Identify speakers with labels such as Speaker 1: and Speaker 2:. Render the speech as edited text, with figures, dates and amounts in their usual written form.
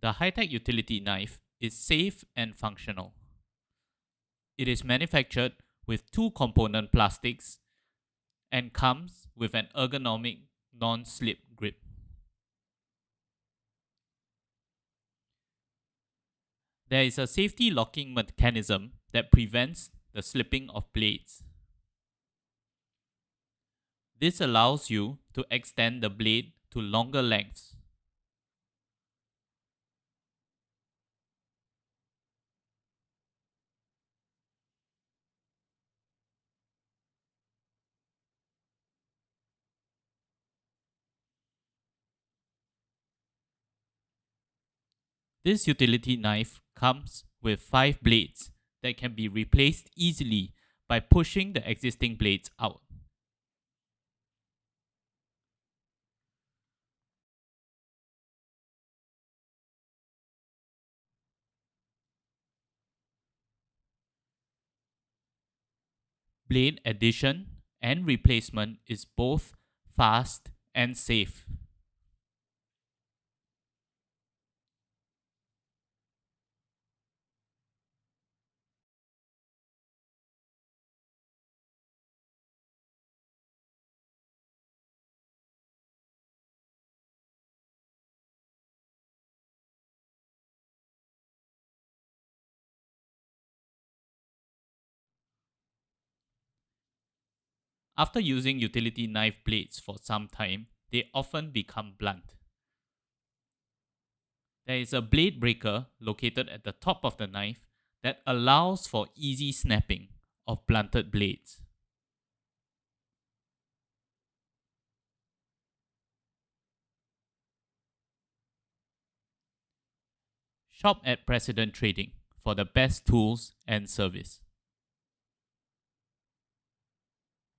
Speaker 1: The Heytec Utility knife is safe and functional. It is manufactured with two-component plastics and comes with an ergonomic non-slip grip. There is a safety locking mechanism that prevents the slipping of blades. This allows you to extend the blade to longer lengths. This utility knife comes with 5 blades that can be replaced easily by pushing the existing blades out. Blade addition and replacement is both fast and safe. After using utility knife blades for some time, they often become blunt. There is a blade breaker located at the top of the knife that allows for easy snapping of blunted blades. Shop at President Trading for the best tools and service.